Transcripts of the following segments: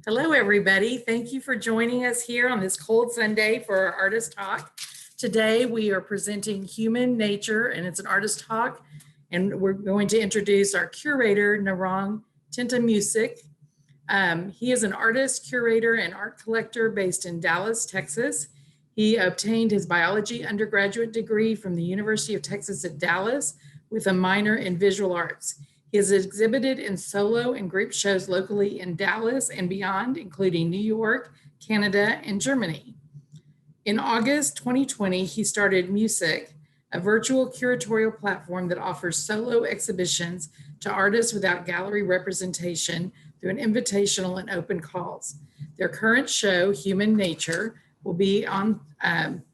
Hello, everybody. Thank you for joining us here on this cold Sunday for our artist talk. Today, we are presenting Human Nature, and it's an artist talk. And we're going to introduce our curator, Narong Tintamusik. He is an artist, curator, and art collector based in Dallas, Texas. He obtained his biology undergraduate degree from the University of Texas at Dallas with a minor in visual arts. He has exhibited in solo and group shows locally in Dallas and beyond, including New York, Canada, and Germany. In August 2020, he started Music, a virtual curatorial platform that offers solo exhibitions to artists without gallery representation through an invitational and open calls. Their current show, Human Nature, will be on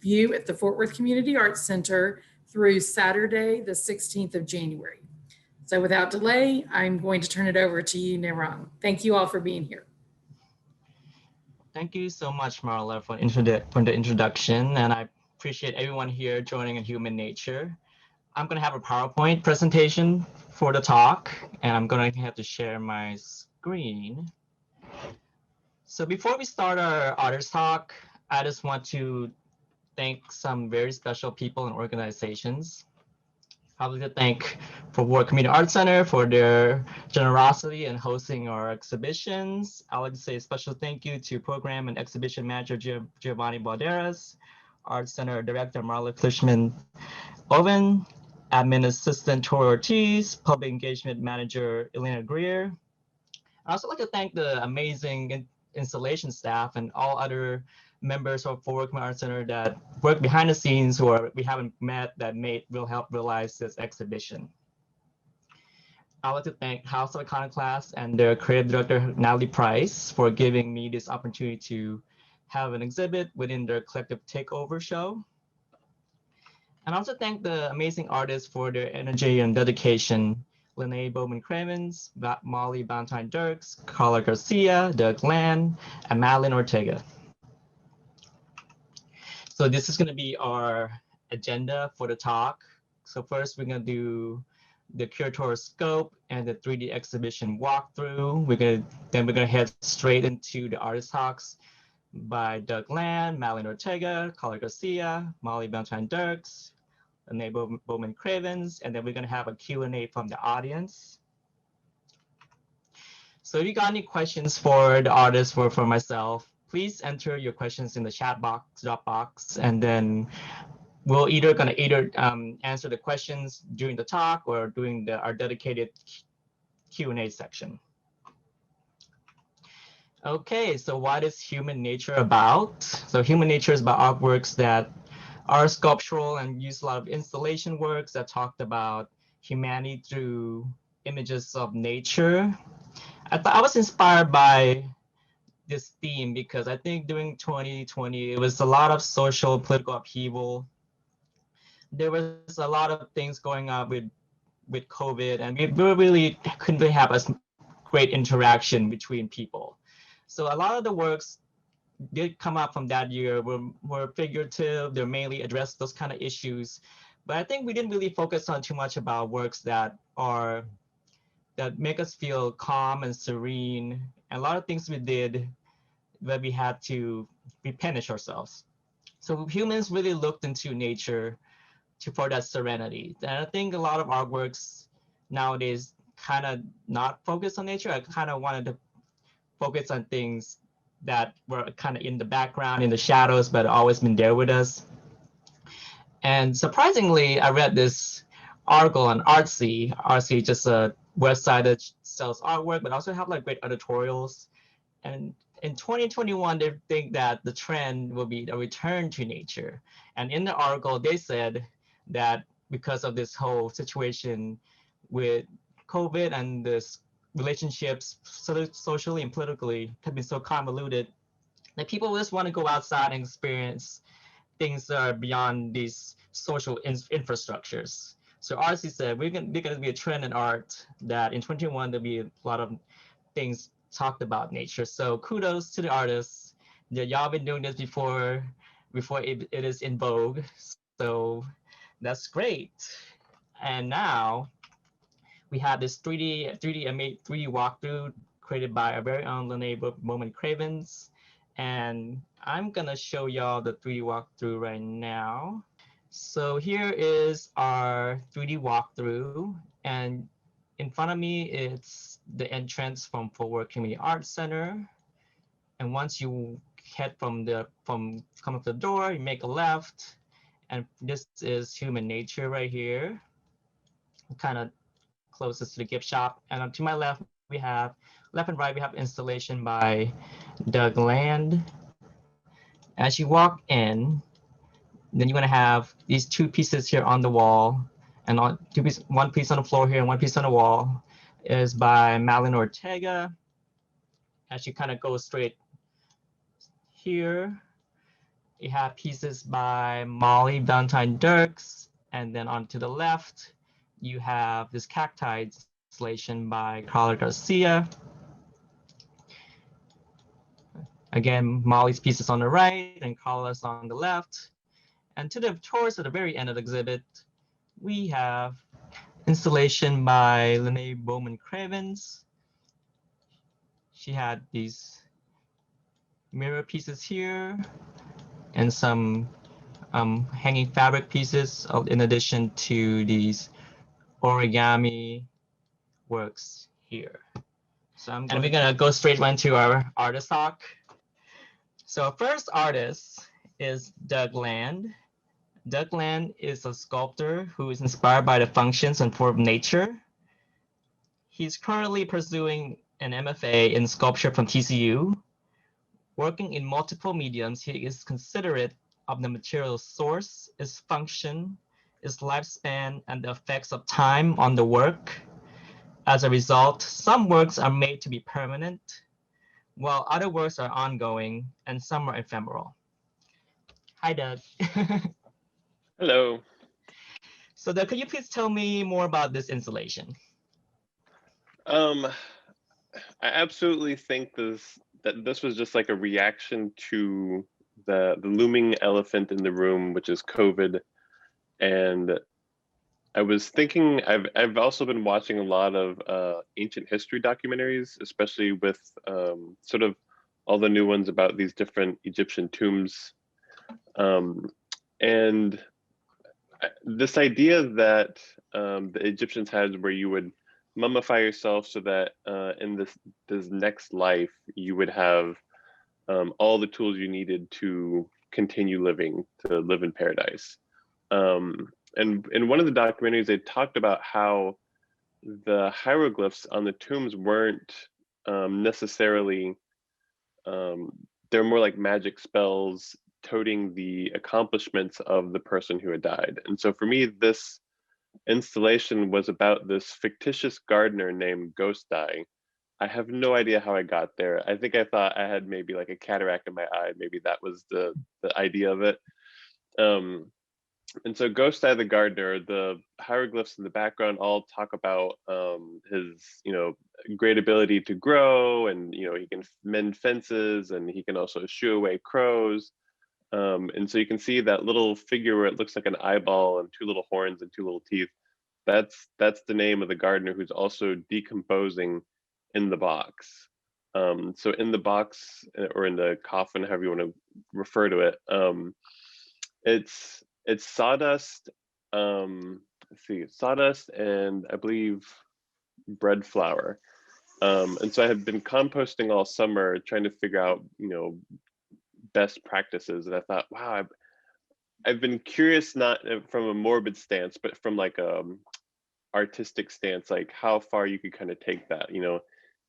view at the Fort Worth Community Arts Center through Saturday, the 16th of January. So without delay, I'm going to turn it over to you, Narong. Thank you all for being here. Thank you so much, Marla, for the introduction, and I appreciate everyone here joining in Human Nature. I'm going to have a PowerPoint presentation for the talk, and I'm going to have to share my screen. So before we start our artist talk, I just want to thank some very special people and organizations. I would like to thank Fort Worth Community Arts Center for their generosity in hosting our exhibitions. I would like to say a special thank you to Program and Exhibition Manager Giovanni Balderas, Arts Center Director Marla Oven, Admin Assistant Tori Ortiz, Public Engagement Manager Elena Greer. I'd also like to thank the amazing installation staff and all other members of Fort Worth Community Arts Center that work behind the scenes who we haven't met that will help realize this exhibition. I'd like to thank House of Iconoclast and their creative director, Natalie Price, for giving me this opportunity to have an exhibit within their collective takeover show. And also thank the amazing artists for their energy and dedication. Lynné Bowman Cravens, Valentine Dierks, Karla García, Doug Land, and Madeline Ortega. So this is going to be our agenda for the talk. So first we're going to do the curatorial scope and the 3D exhibition walkthrough. Then we're going to head straight into the artist talks by Doug Land, Madeline Ortega, Karla García, Valentine Dierks, Lynné Bowman Cravens, and then we're going to have a Q&A from the audience. So if you got any questions for the artists or for myself, please enter your questions in the chat box, drop box, and then we'll either answer the questions during the talk or during our dedicated Q&A section. Okay, so what is Human Nature about? So Human Nature is about artworks that are sculptural and use a lot of installation works that talked about humanity through images of nature. I was inspired by this theme because I think during 2020, it was a lot of social political upheaval. There was a lot of things going on with COVID, and we really couldn't really have a great interaction between people. So a lot of the works did come up from that year were figurative. They mainly addressed those kind of issues. But I think we didn't really focus on too much about works that make us feel calm and serene. And a lot of things we did where we had to replenish ourselves. So humans really looked into nature for that serenity. And I think a lot of artworks nowadays kind of not focus on nature. I kind of wanted to focus on things that were kind of in the background, in the shadows, but always been there with us. And surprisingly, I read this article on Artsy. Artsy is just a website that sells artwork, but also have like great editorials. And in 2021, they think that the trend will be a return to nature. And in the article, they said that because of this whole situation with COVID and this relationships socially and politically have been so convoluted that people just want to go outside and experience things that are beyond these social infrastructures. So Artsy said there's going to be a trend in art that in 2021 there'll be a lot of things talked about nature. So kudos to the artists. Y'all been doing this before it is in vogue. So that's great. And now we have this 3D walkthrough created by our very own Lynné Bowman Cravens. And I'm gonna show y'all the 3D walkthrough right now. So here is our 3D walkthrough, and in front of me, it's the entrance from Forward Community Arts Center. And once you head from come up the door, you make a left, and this is human nature right here, kind of closest to the gift shop. And to my left, we have left and right, we have installation by Doug Land. As you walk in, then you're gonna have these two pieces here on the wall, and one piece on the floor here and one piece on the wall is by Madeline Ortega. As you kind of go straight here, you have pieces by Valentine Dierks, and then on to the left, you have this cacti installation by Karla García. Again, Molly's pieces on the right and Karla's on the left. And towards the very end of the exhibit, we have installation by Lynné Bowman Cravens. She had these mirror pieces here and some hanging fabric pieces in addition to these origami works here. And we're gonna go straight into our artist talk. So our first artist is Doug Land. Doug Land is a sculptor who is inspired by the functions and form of nature. He's currently pursuing an MFA in sculpture from TCU. Working in multiple mediums, he is considerate of the material source, its function, its lifespan, and the effects of time on the work. As a result, some works are made to be permanent, while other works are ongoing, and some are ephemeral. Hi, Doug. Hello. So Doug, could you please tell me more about this installation? I absolutely think that this was just like a reaction to the looming elephant in the room, which is COVID. And I was thinking, I've also been watching a lot of ancient history documentaries, especially with sort of all the new ones about these different Egyptian tombs. And this idea that the Egyptians had, where you would mummify yourself so that in this next life you would have all the tools you needed to continue living, to live in paradise. And in one of the documentaries, they talked about how the hieroglyphs on the tombs weren't necessarily, they're more like magic spells toting the accomplishments of the person who had died. And so for me, this installation was about this fictitious gardener named Ghost Eye. I have no idea how I got there. I think I thought I had maybe like a cataract in my eye. Maybe that was the idea of it. And so Ghost Eye the gardener, the hieroglyphs in the background all talk about his, great ability to grow, and he can mend fences, and he can also shoo away crows. And so you can see that little figure where it looks like an eyeball and two little horns and two little teeth. That's the name of the gardener who's also decomposing in the box. So in the box, or in the coffin, however you want to refer to it, it's sawdust. Let's see, sawdust and I believe bread flour. And so I have been composting all summer, trying to figure out, best practices. And I thought, wow, I've been curious, not from a morbid stance, but from like artistic stance, like how far you could kind of take that.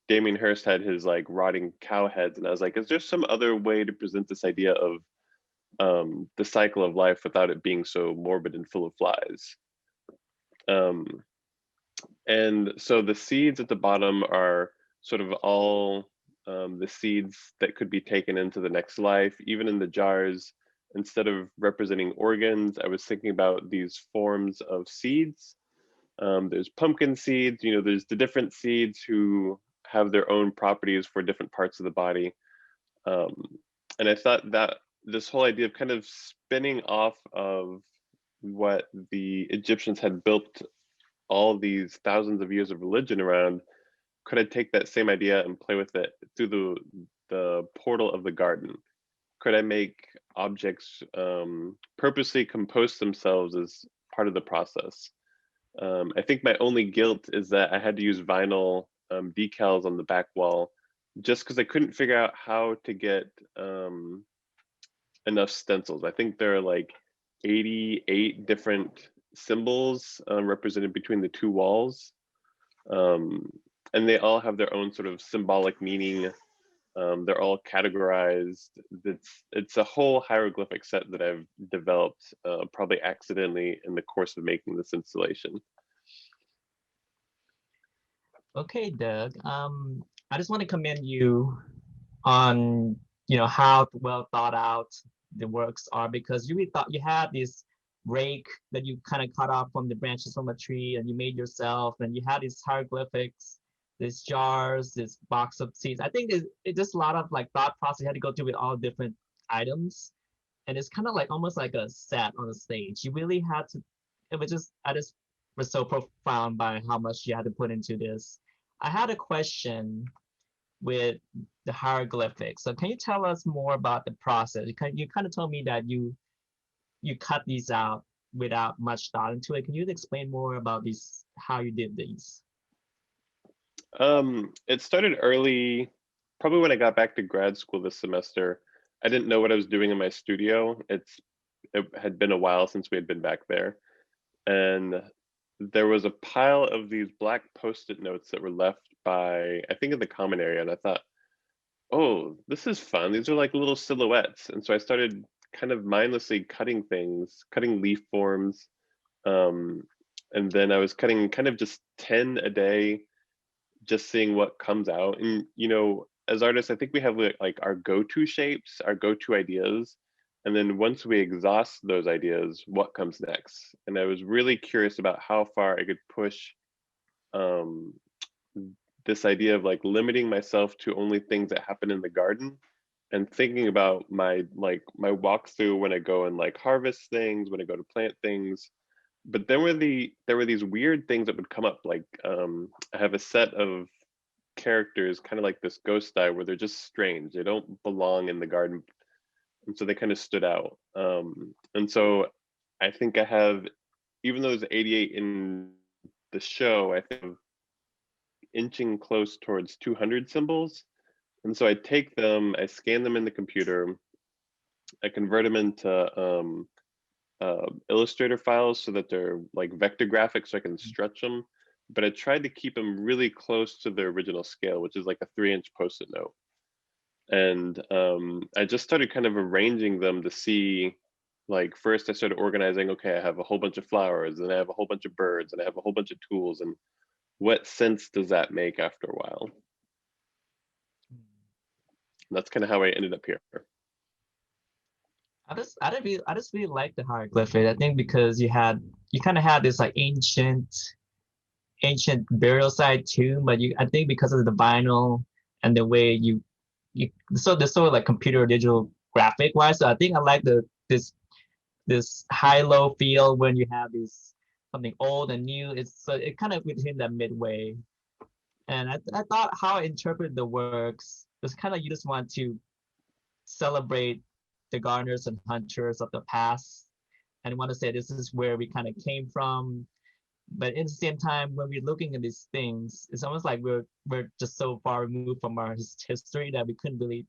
Damien Hirst had his like rotting cow heads, and I was like, is there some other way to present this idea of the cycle of life without it being so morbid and full of flies? And so the seeds at the bottom are sort of all the seeds that could be taken into the next life. Even in the jars, instead of representing organs, I was thinking about these forms of seeds. There's pumpkin seeds, there's the different seeds who have their own properties for different parts of the body. And I thought that this whole idea of kind of spinning off of what the Egyptians had built all these thousands of years of religion around, could I take that same idea and play with it through the portal of the garden? Could I make objects purposely compose themselves as part of the process? I think my only guilt is that I had to use vinyl decals on the back wall just because I couldn't figure out how to get enough stencils. I think there are like 88 different symbols represented between the two walls. And they all have their own sort of symbolic meaning. They're all categorized. It's a whole hieroglyphic set that I've developed probably accidentally in the course of making this installation. Okay, Doug. I just want to commend you on how well thought out the works are, because you really thought you had this rake that you kind of cut off from the branches from a tree and you made yourself, and you had these hieroglyphics, these jars, this box of seeds. I think it's just a lot of like thought process you had to go through with all different items, and it's kind of like almost like a set on a stage. You really had to. I just was so profound by how much you had to put into this. I had a question with the hieroglyphics. So can you tell us more about the process? You kind of told me that you cut these out without much thought into it. Can you explain more about these, how you did these? It started early, probably when I got back to grad school this semester. I didn't know what I was doing in my studio. It had been a while since we had been back there. And there was a pile of these black Post-it notes that were left by, I think, in the common area. And I thought, oh, this is fun. These are like little silhouettes. And so I started kind of mindlessly cutting things, cutting leaf forms. And then I was cutting kind of just 10 a day, just seeing what comes out. And, as artists, I think we have like our go-to shapes, our go-to ideas. And then once we exhaust those ideas, what comes next? And I was really curious about how far I could push this idea of like limiting myself to only things that happen in the garden, and thinking about my walkthrough when I go and like harvest things, when I go to plant things. But then there were these weird things that would come up. Like I have a set of characters, kind of like this ghost eye, where they're just strange. They don't belong in the garden. And so they kind of stood out. And so I think I have, even though there's 88 in the show, I think inching close towards 200 symbols. And so I take them, I scan them in the computer, I convert them into Illustrator files so that they're like vector graphics so I can stretch them. But I tried to keep them really close to the original scale, which is like a 3-inch Post-it note. And I just started kind of arranging them to see, like, first I started organizing, okay, I have a whole bunch of flowers, and I have a whole bunch of birds, and I have a whole bunch of tools, and what sense does that make after a while? And that's kind of how I ended up here. I just really like the hieroglyphic. I think because you kind of had this like ancient burial site too, but I think because of the vinyl and the way so they're sort of like computer digital graphic wise. So I think I like this high-low feel when you have something old and new. It kind of within that midway. And I thought how I interpreted the works was kind of, you just want to celebrate the gardeners and hunters of the past, and want to say this is where we kind of came from. But at the same time, when we're looking at these things, it's almost like we're just so far removed from our history that we couldn't really,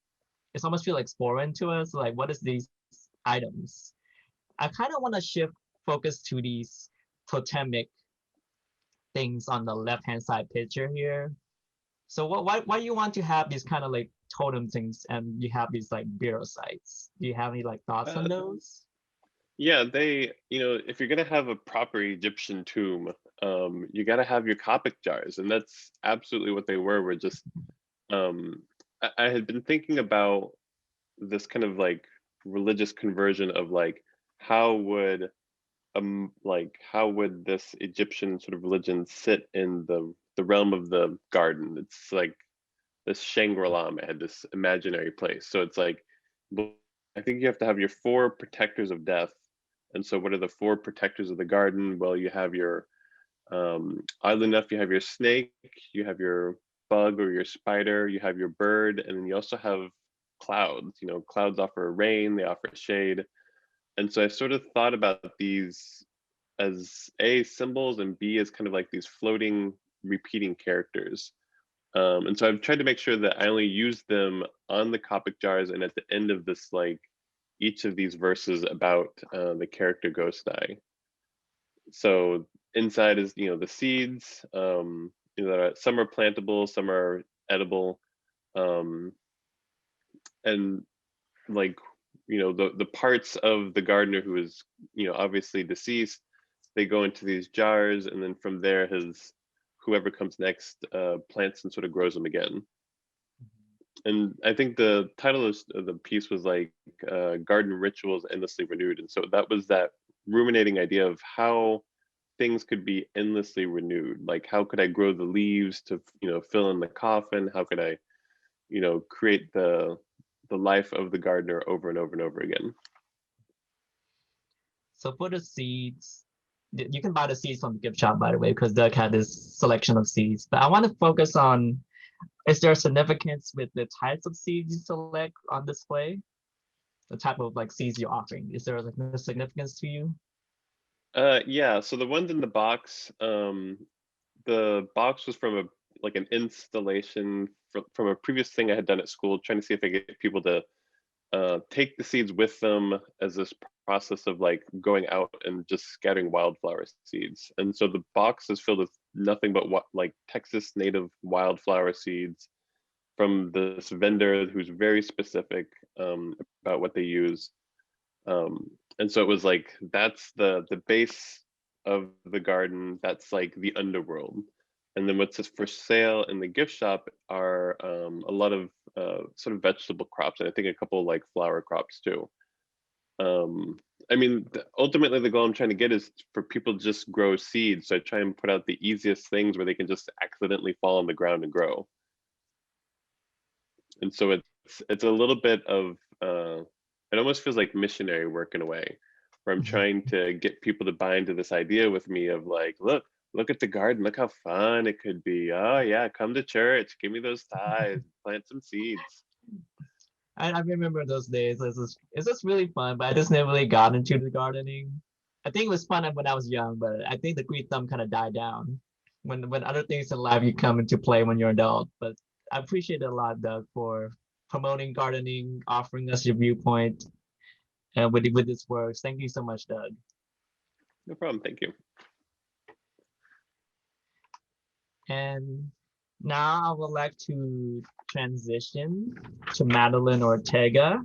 it's almost feel like foreign to us. Like, what is these items? I kind of want to shift focus to these totemic things on the left-hand side picture here. So why you want to have these kind of like totem things, and you have these like burial sites? Do you have any like thoughts on those? Yeah, if you're gonna have a proper Egyptian tomb, you gotta have your Coptic jars, and that's absolutely what they were. We're just, I had been thinking about this kind of like religious conversion of like, how would this Egyptian sort of religion sit in the realm of the garden? It's like this Shangri-La. I had this imaginary place. So it's like, I think you have to have your 4 protectors of death. And so what are the 4 protectors of the garden? Well, you have your, oddly enough, you have your snake, you have your bug or your spider, you have your bird, and then you also have clouds. You know, clouds offer rain, they offer shade. And so I sort of thought about these as A, symbols, and B, as kind of like these floating, repeating characters. And so I've tried to make sure that I only use them on the Copic jars and at the end of this, like each of these verses about the character Ghost Eye. So inside is, you know, the seeds, you know, some are plantable, some are edible. And like, you know, the parts of the gardener who is, you know, obviously deceased, they go into these jars, and then from there whoever comes next plants and sort of grows them again. And I think the title of the piece was like Garden Rituals Endlessly Renewed. And so that was that ruminating idea of how things could be endlessly renewed. Like, how could I grow the leaves to, you know, fill in the coffin? How could I, you know, create the life of the gardener over and over and over again? So for the seeds, you can buy the seeds from the gift shop, by the way, because Doug had this selection of seeds. But I want to focus on, is there significance with the types of seeds you select on display? The type of like seeds you're offering. Is there like a significance to you? Yeah, so the ones in the box was from an installation from a previous thing I had done at school, trying to see if I could get people to take the seeds with them as this process of like going out and just scattering wildflower seeds. And so the box is filled with nothing but like Texas native wildflower seeds from this vendor who's very specific about what they use. And so it was like, that's the base of the garden, that's like the underworld. And then what's for sale in the gift shop are a lot of sort of vegetable crops, and I think a couple like flower crops too. I mean, ultimately the goal I'm trying to get is for people to just grow seeds. So I try and put out the easiest things where they can just accidentally fall on the ground and grow. And so it's a little bit of, it almost feels like missionary work in a way, where I'm trying to get people to buy into this idea with me of like, look at the garden, look how fun it could be. Oh yeah, come to church, give me those ties, plant some seeds. I remember those days. It's just really fun, but I just never really got into the gardening. I think it was fun when I was young, but I think the green thumb kind of died down when other things in life you come into play when you're an adult. But I appreciate it a lot, Doug, for promoting gardening, offering us your viewpoint with this works. Thank you so much, Doug. No problem, thank you. And now I would like to transition to Madeline Ortega.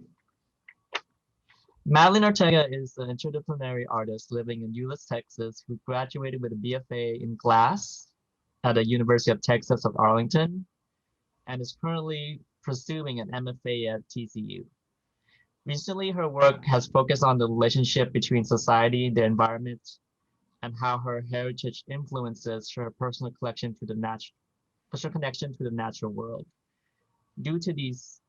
Madeline Ortega is an interdisciplinary artist living in Euless, Texas, who graduated with a BFA in glass at the University of Texas at Arlington, and is currently pursuing an MFA at TCU. Recently, her work has focused on the relationship between society, the environment, and how her heritage influences her personal connection to the natural world. Due to these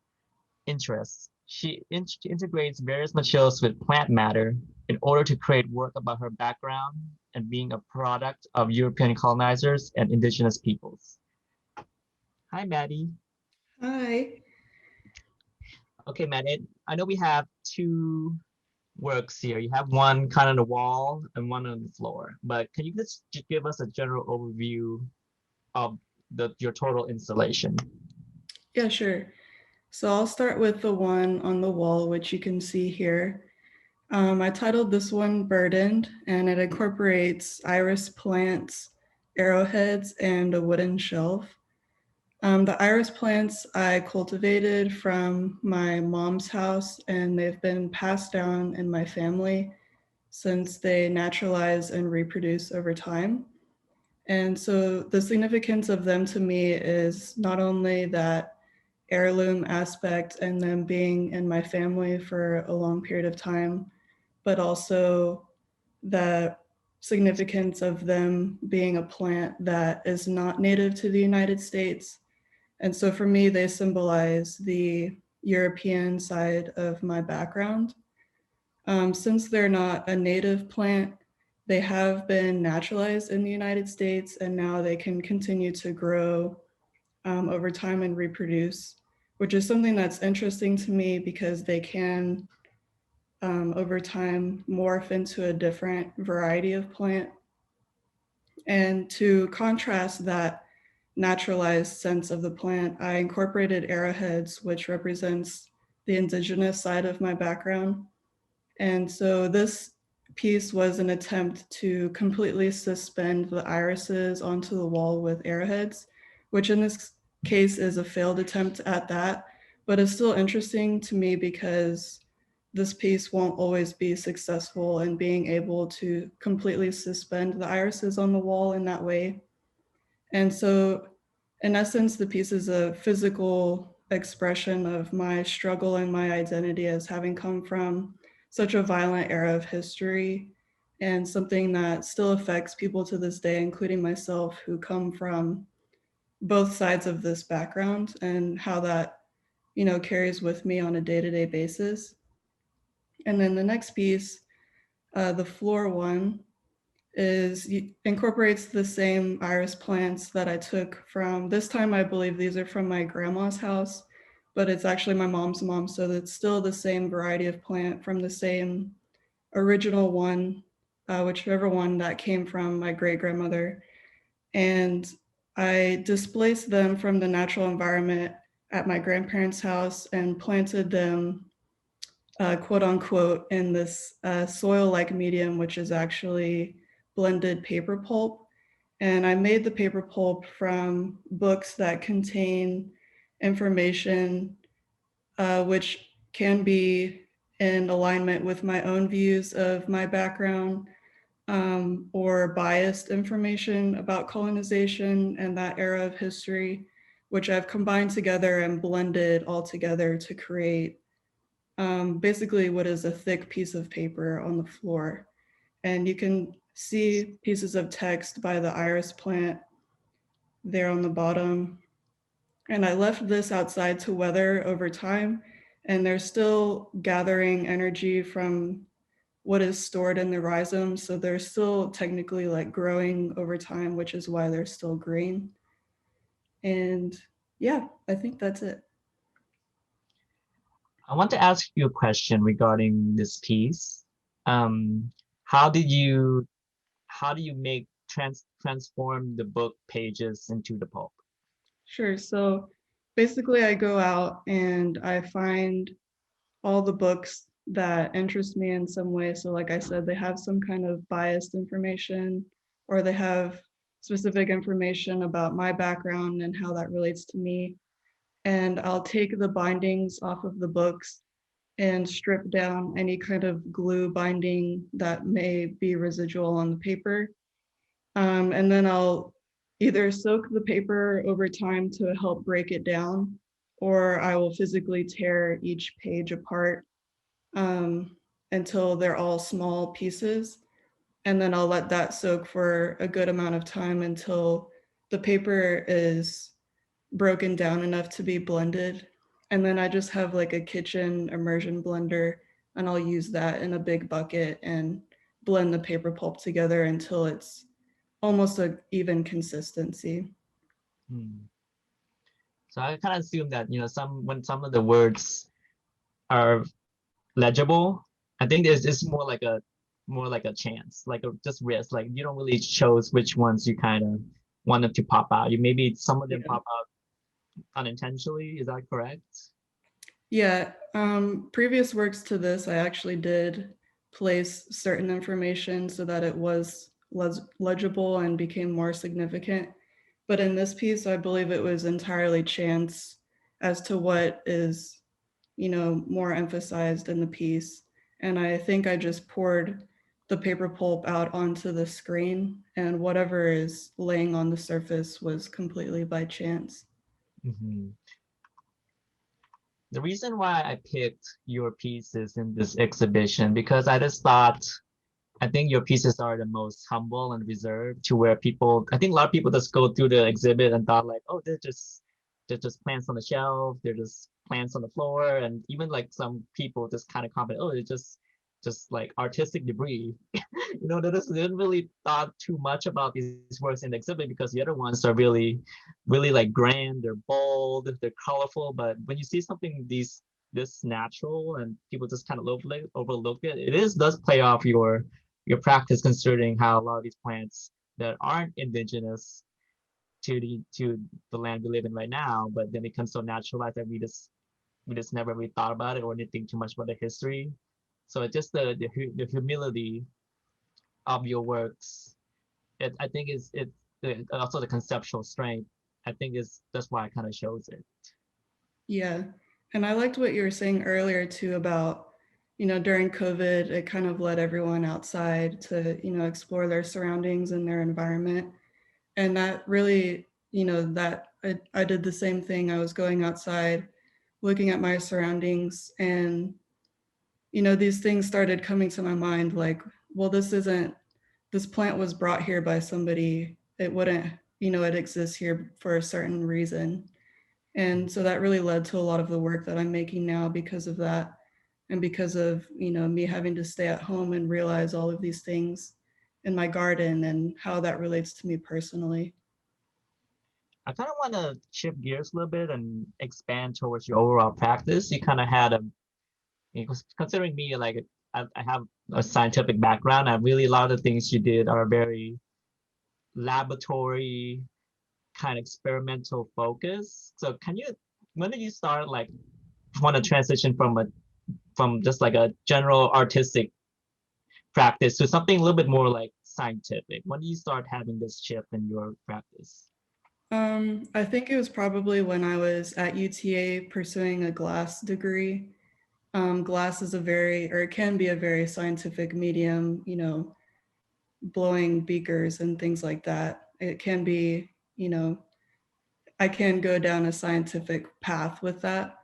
interests, she integrates various materials with plant matter in order to create work about her background and being a product of European colonizers and indigenous peoples. Hi, Maddie. Hi. Okay, Maddie, I know we have two works here. You have one kind of on the wall and one on the floor, but can you just give us a general overview of your total installation? Yeah, sure. So I'll start with the one on the wall, which you can see here. I titled this one Burdened, and it incorporates iris plants, arrowheads, and a wooden shelf. The iris plants I cultivated from my mom's house, and they've been passed down in my family since they naturalize and reproduce over time. And so the significance of them to me is not only that heirloom aspect and them being in my family for a long period of time, but also the significance of them being a plant that is not native to the United States. And so for me, they symbolize the European side of my background. Since they're not a native plant, they have been naturalized in the United States, and now they can continue to grow over time and reproduce, which is something that's interesting to me because they can, over time, morph into a different variety of plant. And to contrast that naturalized sense of the plant, I incorporated arrowheads, which represents the indigenous side of my background. And so this piece was an attempt to completely suspend the irises onto the wall with arrowheads, which in this case is a failed attempt at that, but it's still interesting to me because this piece won't always be successful in being able to completely suspend the irises on the wall in that way. And so in essence, the piece is a physical expression of my struggle and my identity as having come from such a violent era of history and something that still affects people to this day, including myself, who come from both sides of this background, and how that, carries with me on a day-to-day basis. And then the next piece, the floor one, incorporates the same iris plants that I took from, this time I believe these are from my grandma's house, but it's actually my mom's mom, so it's still the same variety of plant from the same original one, whichever one that came from my great-grandmother. And I displaced them from the natural environment at my grandparents' house and planted them, quote unquote, in this soil-like medium, which is actually blended paper pulp. And I made the paper pulp from books that contain information which can be in alignment with my own views of my background, or biased information about colonization and that era of history, which I've combined together and blended all together to create basically what is a thick piece of paper on the floor. And you can see pieces of text by the iris plant there on the bottom. And I left this outside to weather over time, and they're still gathering energy from what is stored in the rhizomes. So they're still technically like growing over time, which is why they're still green. And yeah, I think that's it. I want to ask you a question regarding this piece. Um, how did you make transform the book pages into the pulp? Sure. So basically, I go out and I find all the books that interest me in some way. So like I said, they have some kind of biased information, or they have specific information about my background and how that relates to me. And I'll take the bindings off of the books and strip down any kind of glue binding that may be residual on the paper. And then I'll either soak the paper over time to help break it down, or I will physically tear each page apart until they're all small pieces. And then I'll let that soak for a good amount of time until the paper is broken down enough to be blended. And then I just have like a kitchen immersion blender, and I'll use that in a big bucket and blend the paper pulp together until it's almost an even consistency. So I kind of assume that when some of the words are legible, I think it's more like a chance, like just risk. Like you don't really chose which ones you kind of wanted to pop out. Maybe some of them pop out unintentionally. Is that correct? Yeah. Previous works to this, I actually did place certain information so that it was legible and became more significant. But in this piece, I believe it was entirely chance as to what is, more emphasized in the piece. And I think I just poured the paper pulp out onto the screen, and whatever is laying on the surface was completely by chance. The reason why I picked your pieces in this exhibition, because I just thought, I think your pieces are the most humble and reserved, to where I think a lot of people just go through the exhibit and thought like, oh, they're just plants on the shelf, they're just plants on the floor. And even like some people just kind of comment, oh, they're just just like artistic debris. They just didn't really thought too much about these works in the exhibit because the other ones are really, really like grand, they're bold, they're colorful. But when you see something this natural and people just kind of overlook it, does play off your practice, considering how a lot of these plants that aren't indigenous to the land we live in right now, but then become so naturalized that we just never really thought about it or didn't think too much about the history. So it's just the humility of your works. I think also the conceptual strength. I think that's why it kind of shows it. Yeah. And I liked what you were saying earlier too about, during COVID, it kind of led everyone outside to, explore their surroundings and their environment. And that really, that I did the same thing. I was going outside, looking at my surroundings, and, these things started coming to my mind like, well, this plant was brought here by somebody. It wouldn't, it exists here for a certain reason. And so that really led to a lot of the work that I'm making now because of that. And because of, me having to stay at home and realize all of these things in my garden and how that relates to me personally. I kind of want to shift gears a little bit and expand towards your overall practice. You kind of had considering me, like I have a scientific background, a lot of the things you did are very laboratory kind of experimental focus. So when did you start want to transition from just like a general artistic practice to something a little bit more like scientific? When do you start having this shift in your practice? I think it was probably when I was at UTA pursuing a glass degree. Glass is it can be a very scientific medium, blowing beakers and things like that. It can be, I can go down a scientific path with that.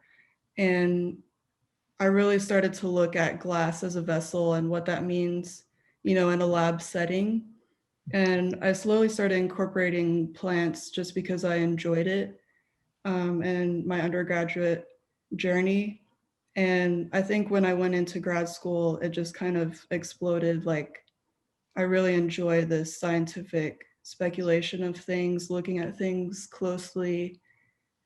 And I really started to look at glass as a vessel and what that means, in a lab setting. And I slowly started incorporating plants just because I enjoyed it and my undergraduate journey. And I think when I went into grad school, it just kind of exploded. Like, I really enjoy this scientific speculation of things, looking at things closely,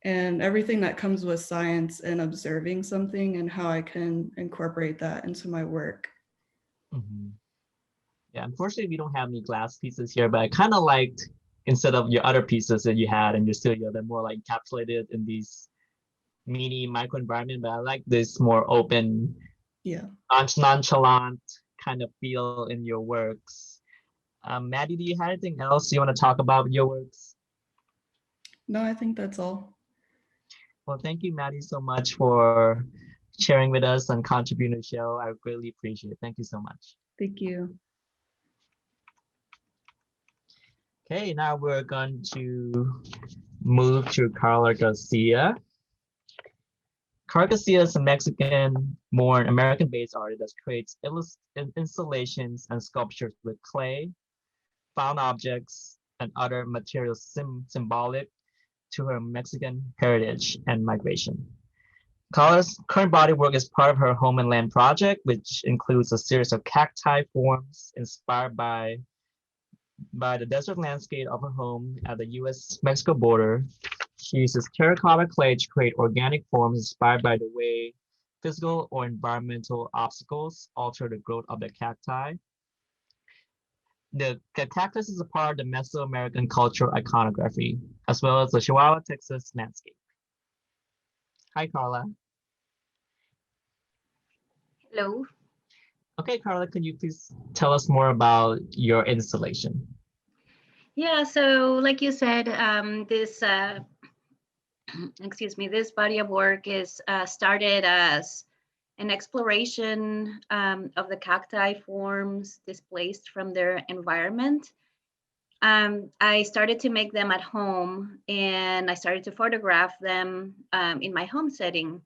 and everything that comes with science and observing something and how I can incorporate that into my work. Mm-hmm. Yeah, unfortunately, we don't have any glass pieces here, but I kind of liked, instead of your other pieces that you had in your studio, they're more like encapsulated in these mini microenvironment, but I like this more open, nonchalant kind of feel in your works. Maddie, do you have anything else you want to talk about with your works? No, I think that's all. Well, thank you, Maddie, so much for sharing with us and contributing to the show. I greatly appreciate it. Thank you so much. Thank you. Okay, now we're going to move to Karla García. Karla García is a Mexican-born, American-based artist that creates installations and sculptures with clay, found objects, and other materials symbolic to her Mexican heritage and migration. Karla's current body work is part of her Home and Land project, which includes a series of cacti forms inspired by the desert landscape of her home at the US-Mexico border. She uses terracotta clay to create organic forms inspired by the way physical or environmental obstacles alter the growth of the cacti. The cactus is a part of the Mesoamerican cultural iconography, as well as the Chihuahua, Texas landscape. Hi, Karla. Hello. Okay, Karla, can you please tell us more about your installation? Yeah, so like you said, this this body of work is started as an exploration of the cacti forms displaced from their environment. I started to make them at home, and I started to photograph them in my home setting.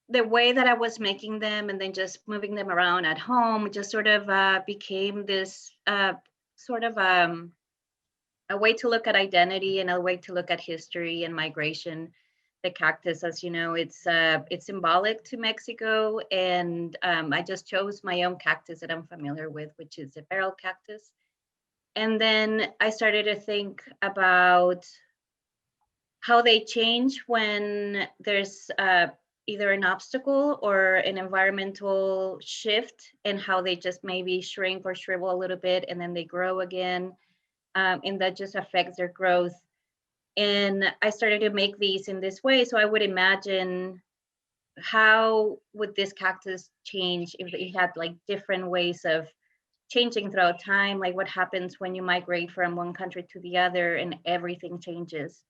The way that I was making them and then just moving them around at home just sort of became this sort of a way to look at identity and a way to look at history and migration the cactus, as you know, it's symbolic to Mexico, and I just chose my own cactus that I'm familiar with, which is a barrel cactus. And then I started to think about how they change when there's either an obstacle or an environmental shift, and how they just maybe shrink or shrivel a little bit and then they grow again, and that just affects their growth. And I started to make these in this way. So I would imagine, how would this cactus change if it had like different ways of changing throughout time? Like what happens when you migrate from one country to the other and everything changes?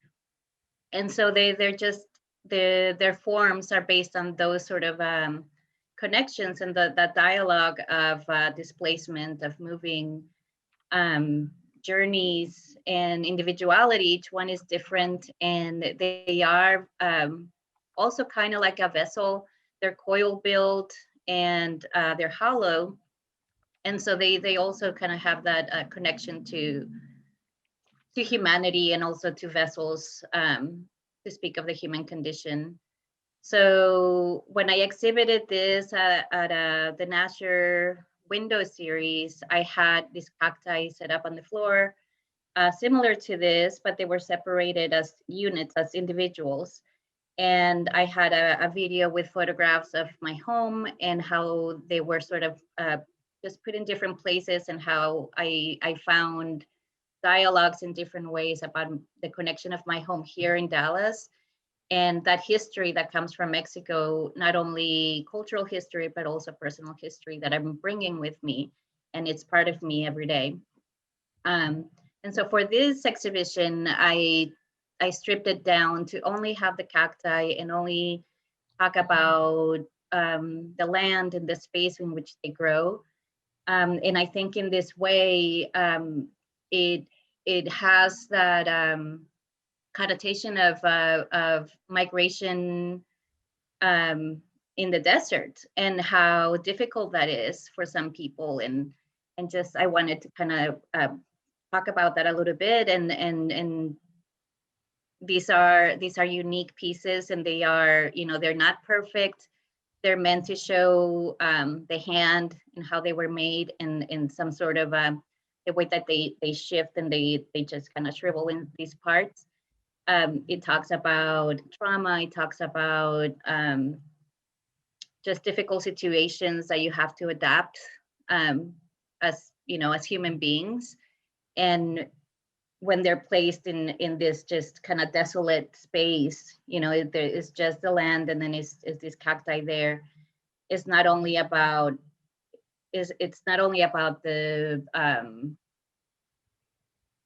And so they're just, their forms are based on those sort of connections and that dialogue of displacement, of moving, journeys and individuality. Each one is different, and they are also kind of like a vessel. They're coil built, and they're hollow, and so they also kind of have that connection to humanity, and also to vessels, to speak of the human condition. So when I exhibited this at the Nasher window series, I had this cacti set up on the floor, similar to this, but they were separated as units, as individuals. And I had a video with photographs of my home and how they were sort of just put in different places, and how I found dialogues in different ways about the connection of my home here in Dallas, and that history that comes from Mexico, not only cultural history, but also personal history that I'm bringing with me, and it's part of me every day. And so for this exhibition, I stripped it down to only have the cacti and only talk about the land and the space in which they grow. And I think in this way, it has that connotation of migration in the desert, and how difficult that is for some people, and just I wanted to kind of talk about that a little bit, and these are unique pieces, and they are, you know, they're not perfect. They're meant to show the hand and how they were made, in some sort of the way that they shift, and they just kind of shrivel in these parts. It talks about trauma. It talks about just difficult situations that you have to adapt, as you know, as human beings. And when they're placed in this just kind of desolate space, you know, there is just the land, and then is this cacti there. It's not only about it's not only about the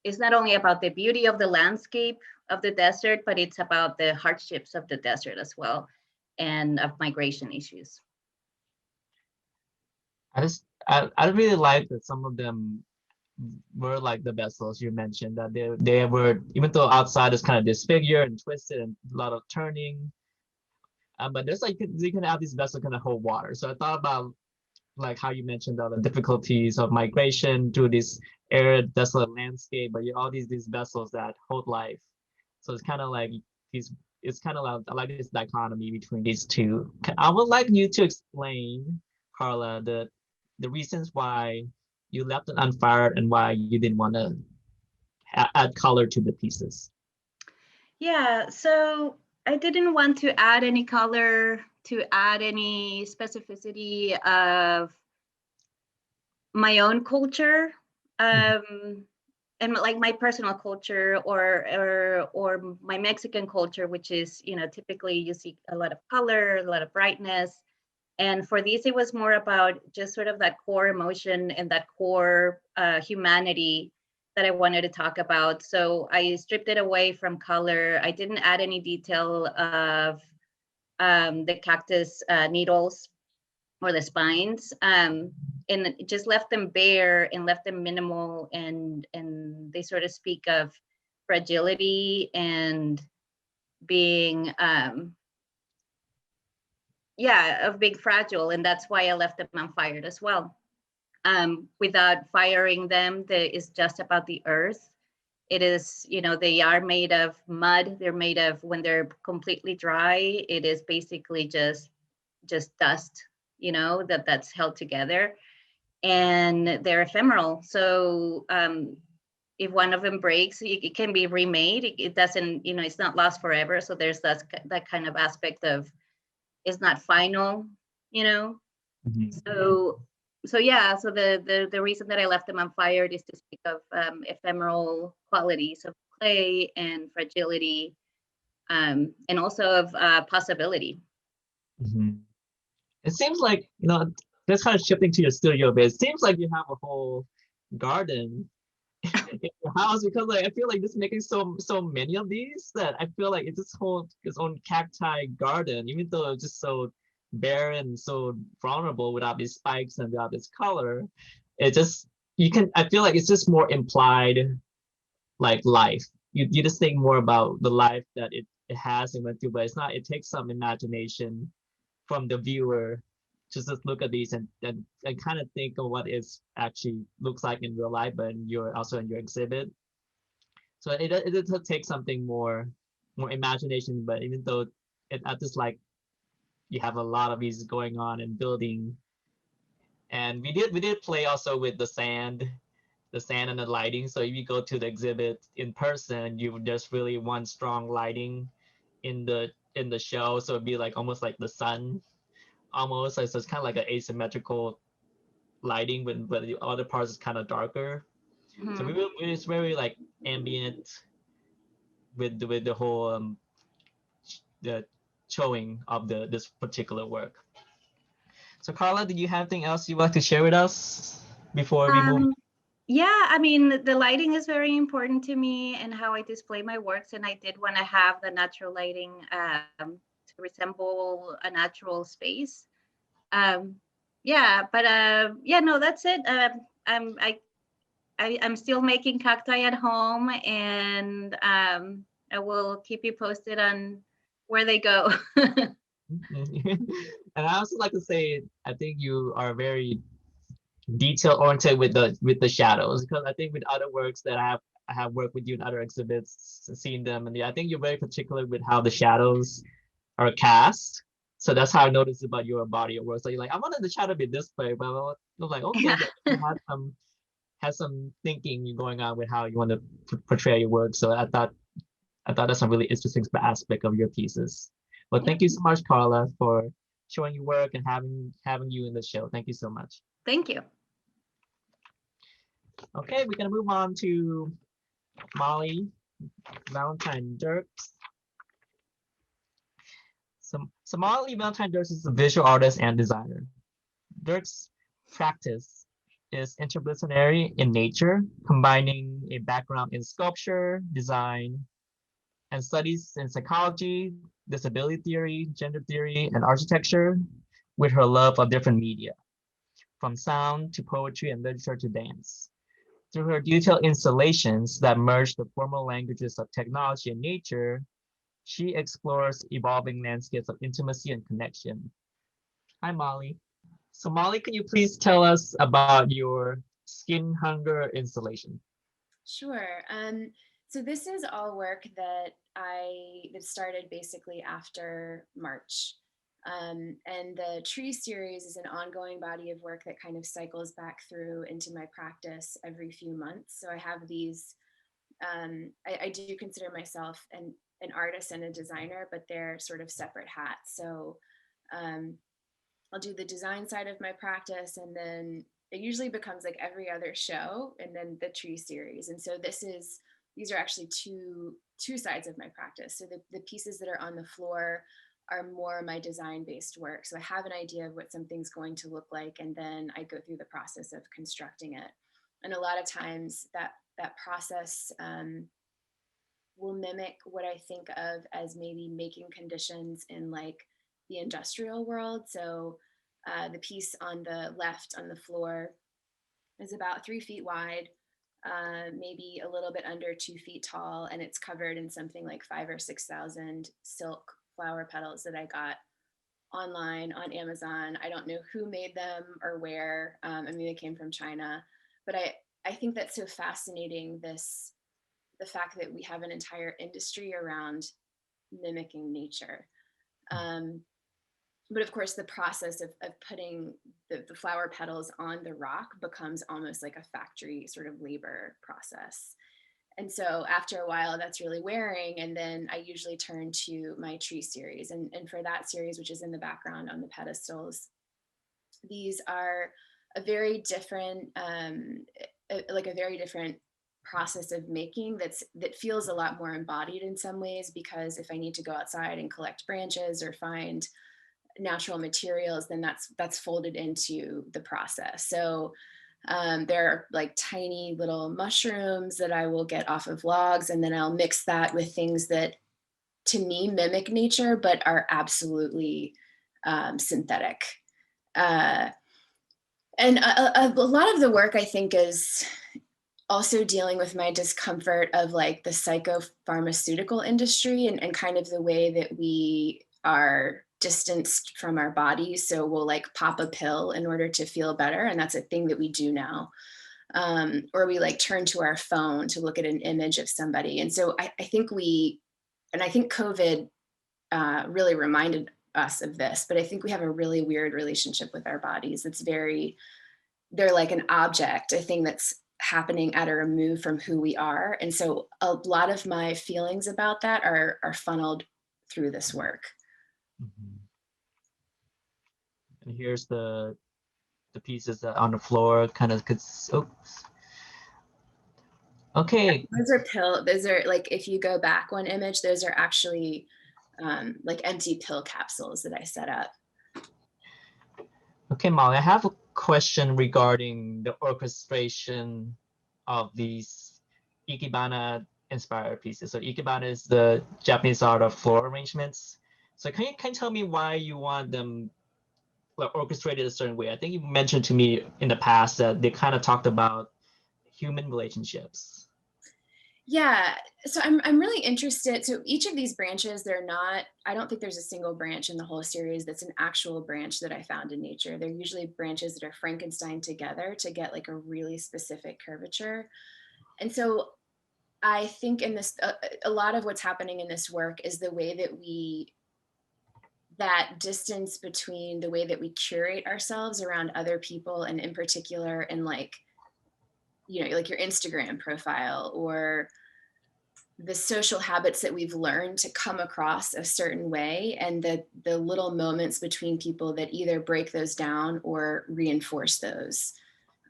it's not only about the beauty of the landscape of the desert, but it's about the hardships of the desert as well, and of migration issues. I really like that some of them were like the vessels you mentioned, that they were, even though outside is kind of disfigured and twisted and a lot of turning, but there's like, you can have these vessels kind of hold water. So I thought about like how you mentioned all the difficulties of migration through this arid, desolate landscape, but you all these vessels that hold life. So it's kind of like these. It's kind of like, I like this dichotomy between these two. I would like you to explain, Karla, the reasons why you left it unfired and why you didn't want to add color to the pieces. Yeah, so I didn't want to add any color, to add any specificity of my own culture, and like my personal culture, or my Mexican culture, which is, you know, typically you see a lot of color, a lot of brightness. And for these, it was more about just sort of that core emotion and that core humanity that I wanted to talk about. So I stripped it away from color. I didn't add any detail of the cactus needles or the spines, and just left them bare and left them minimal. And they sort of speak of fragility and being, of being fragile, and that's why I left them unfired as well. Without firing them, it's just about the earth it is, they are made of mud. They're made of, when they're completely dry, it is basically just dust, that's held together, and they're ephemeral. So if one of them breaks, it can be remade. It doesn't, it's not lost forever. So there's that kind of aspect of, it's not final, Mhm. So yeah, so the reason that I left them unfired is to speak of ephemeral qualities of clay and fragility, and also of possibility. Mhm. It seems like, just kind of shifting to your studio a bit, it seems like you have a whole garden in your house, because like I feel like just making so many of these that I feel like it's this whole its own cacti garden, even though it's just so bare and so vulnerable without these spikes and without this color. It just I feel like it's just more implied, like life. You just think more about the life that it has and went through, but it's not, it takes some imagination from the viewer to just look at these and kind of think of what it actually looks like in real life, but you're also in your exhibit. So it does take something more imagination, but even though I just like you have a lot of these going on and building. And we did play also with the sand and the lighting. So if you go to the exhibit in person, you just really want strong lighting in the show. So it'd be like almost like the sun, almost. So it's kind of like an asymmetrical lighting, but the other parts is kind of darker. So Mhm. it's very like ambient with the whole the showing of this particular work. So Karla, did you have anything else you'd like to share with us before we move? Um, yeah, I mean, the lighting is very important to me and how I display my works. And I did want to have the natural lighting to resemble a natural space. Um, yeah, but yeah, no, that's it. I'm I'm still making cacti at home, and I will keep you posted on where they go. And I also like to say, I think you are very detail oriented with the shadows, because I think with other works that I have worked with you in other exhibits, seen them, and I think you're very particular with how the shadows are cast. So that's how I noticed about your body of work. So you're like, I wanted the shadow to be this way, but I was like, okay, that you had some thinking going on with how you want to portray your work. So I thought that's a really interesting aspect of your pieces. Well, Yeah, thank you so much, Karla, for showing your work and having you in the show. Thank you so much. thank you. Okay, we're gonna move on to Molly Valentine Dierks. So Molly Valentine Dierks is a visual artist and designer. Dierks' practice is interdisciplinary in nature, combining a background in sculpture, design, and studies in psychology, disability theory, gender theory, and architecture, with her love of different media, from sound to poetry and literature to dance. Through her detailed installations that merge the formal languages of technology and nature, she explores evolving landscapes of intimacy and connection. Hi, Molly. So, Molly, can you please tell us about your Skin Hunger installation? Sure. So this is all work that started basically after March. And the tree series is an ongoing body of work that kind of cycles back through into my practice every few months. So I have these, I do consider myself an artist and a designer, but they're sort of separate hats. So um, I'll do the design side of my practice, and then it usually becomes like every other show, and then the tree series. And so these are actually two sides of my practice. So the pieces that are on the floor are more my design based work. So I have an idea of what something's going to look like, and then I go through the process of constructing it. And a lot of times that process will mimic what I think of as maybe making conditions in like the industrial world. So the piece on the left on the floor is about 3 feet wide, maybe a little bit under 2 feet tall, and it's covered in something like 5,000 or 6,000 silk flower petals that I got online on Amazon. I don't know who made them or where. I mean, they came from China, but I think that's so fascinating, this the fact that we have an entire industry around mimicking nature. But of course, the process of putting the flower petals on the rock becomes almost like a factory sort of labor process. And so after a while, that's really wearing. And then I usually turn to my tree series. And for that series, which is in the background on the pedestals, these are a very different, like a very different process of making that feels a lot more embodied in some ways, because if I need to go outside and collect branches or find natural materials, then that's folded into the process. So there are like tiny little mushrooms that I will get off of logs, and then I'll mix that with things that to me mimic nature, but are absolutely synthetic. And a lot of the work, I think, is also dealing with my discomfort of like the psychopharmaceutical industry and kind of the way that we are distanced from our bodies. So we'll like pop a pill in order to feel better. And that's a thing that we do now. Or we like turn to our phone to look at an image of somebody. And so I think COVID really reminded us of this, but I think we have a really weird relationship with our bodies. They're like an object, a thing that's happening at a remove from who we are. And so a lot of my feelings about that are funneled through this work. Mm-hmm. And here's the pieces that on the floor, kind of. Oops. Okay. Those are like, if you go back one image, those are actually like empty pill capsules that I set up. Okay, Molly, I have a question regarding the orchestration of these Ikebana inspired pieces. So Ikebana is the Japanese art of floral arrangements. So can you tell me why you want them orchestrated a certain way? I think you mentioned to me in the past that they kind of talked about human relationships. Yeah, so I'm really interested. So each of these branches, I don't think there's a single branch in the whole series that's an actual branch that I found in nature. They're usually branches that are Frankenstein together to get like a really specific curvature. And so I think in this, a lot of what's happening in this work is the way that distance between the way that we curate ourselves around other people, and in particular in like, you know, like your Instagram profile or the social habits that we've learned to come across a certain way, and the little moments between people that either break those down or reinforce those.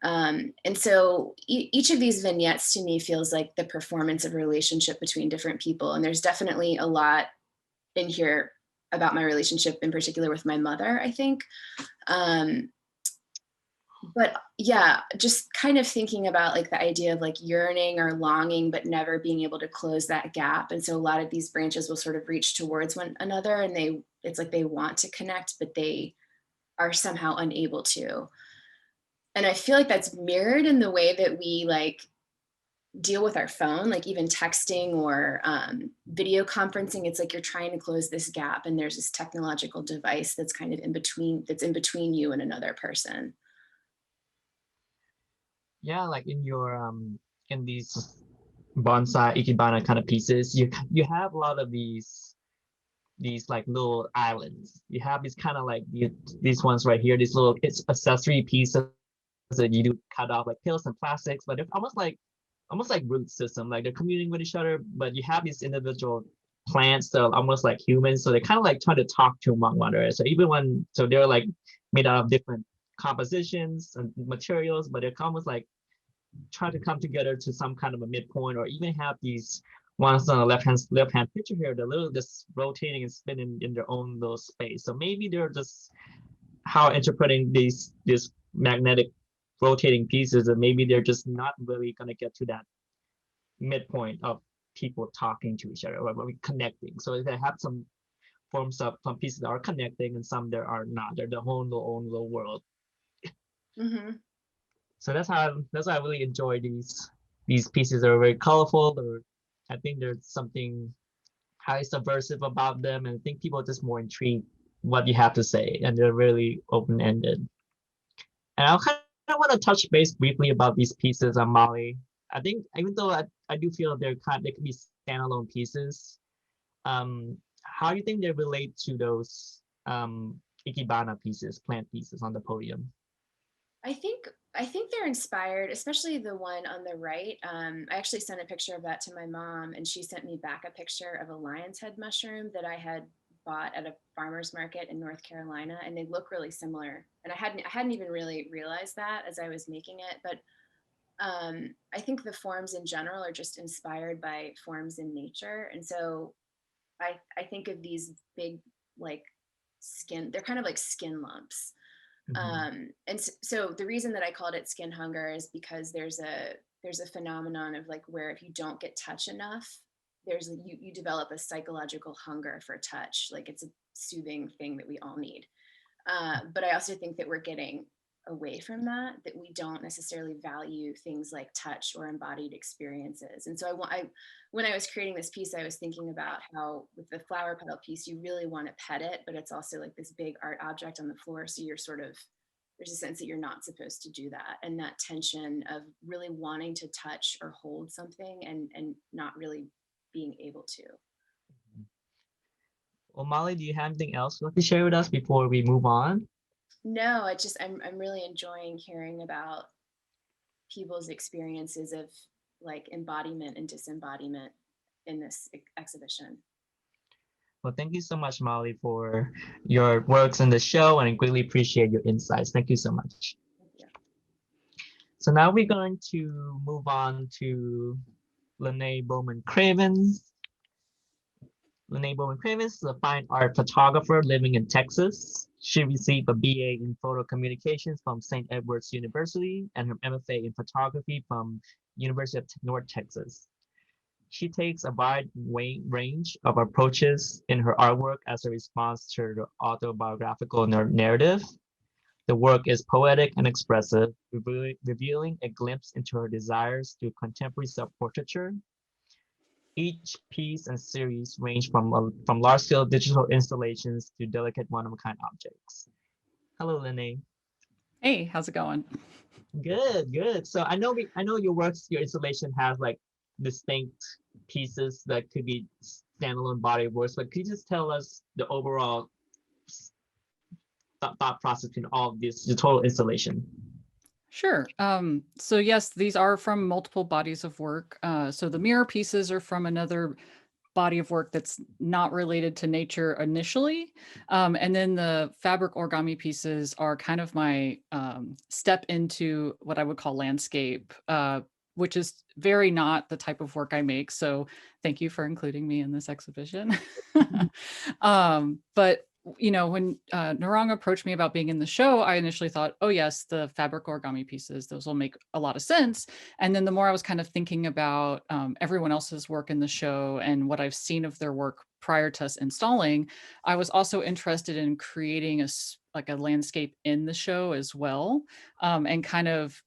And so each of these vignettes to me feels like the performance of a relationship between different people. And there's definitely a lot in here about my relationship in particular with my mother, I think. But yeah, just kind of thinking about like the idea of like yearning or longing, but never being able to close that gap. And so a lot of these branches will sort of reach towards one another, and it's like they want to connect, but they are somehow unable to. And I feel like that's mirrored in the way that we like deal with our phone, like even texting or video conferencing. It's like you're trying to close this gap, and there's this technological device that's kind of in between you and another person. Yeah, like in your in these bonsai ikebana kind of pieces, you have a lot of these like little islands. You have these kind of like these ones right here, these little accessory pieces that you do cut off like pills and plastics, but they're almost like root system, like they're communing with each other, but you have these individual plants that are almost like humans, so they kind of like try to talk to among one another. So they're like made out of different compositions and materials, but they're almost like trying to come together to some kind of a midpoint, or even have these ones on the left hand picture here, they're little just rotating and spinning in their own little space. So maybe they're just how interpreting these magnetic rotating pieces, and maybe they're just not really going to get to that midpoint of people talking to each other or connecting. So they have some forms of some pieces that are connecting and some that are not. They're their own little world. Mm-hmm. So that's how I really enjoy these pieces. They're very colorful. I think there's something highly subversive about them, and I think people are just more intrigued what you have to say, and they're really open-ended. And I kind of want to touch base briefly about these pieces on Molly. I think even though I do feel they could be standalone pieces, how do you think they relate to those ikebana pieces, plant pieces on the podium? I think they're inspired, especially the one on the right. I actually sent a picture of that to my mom, and she sent me back a picture of a lion's head mushroom that I had bought at a farmer's market in North Carolina, and they look really similar. And I hadn't even really realized that as I was making it, but I think the forms in general are just inspired by forms in nature, and so I think of these big like skin. They're kind of like skin lumps. And so the reason that I called it skin hunger is because there's a phenomenon of like where if you don't get touch enough, you develop a psychological hunger for touch. Like it's a soothing thing that we all need. But I also think that we're getting away from that we don't necessarily value things like touch or embodied experiences. And so when I was creating this piece, I was thinking about how with the flower petal piece, you really want to pet it, but it's also like this big art object on the floor. So you're sort of, there's a sense that you're not supposed to do that. And that tension of really wanting to touch or hold something and not really being able to. Well, Molly, do you have anything else you'd like to share with us before we move on? No, I'm really enjoying hearing about people's experiences of like embodiment and disembodiment in this exhibition. Well, thank you so much, Molly, for your works in the show, and I greatly appreciate your insights. Thank you so much. Thank you. So now we're going to move on to Lynné Bowman Cravens. Lynné Bowman Cravens is a fine art photographer living in Texas. She received a BA in photo communications from St. Edward's University and her MFA in photography from University of North Texas. She takes a wide range of approaches in her artwork as a response to the autobiographical narrative. The work is poetic and expressive, revealing a glimpse into her desires through contemporary self-portraiture. Each piece and series range from large-scale digital installations to delicate one-of-a-kind objects. Hello, Lynné. Hey, how's it going? Good, good. So I know your installation has like distinct pieces that could be standalone body of works, but could you just tell us the overall thought process in all of this, the total installation? Sure. So yes, these are from multiple bodies of work. So the mirror pieces are from another body of work that's not related to nature initially. And then the fabric origami pieces are kind of my step into what I would call landscape, which is very not the type of work I make. So thank you for including me in this exhibition. But you know, when Narong approached me about being in the show, I initially thought, oh yes, the fabric origami pieces, those will make a lot of sense. And then the more I was kind of thinking about everyone else's work in the show and what I've seen of their work prior to us installing, I was also interested in creating a landscape in the show as well, and kind of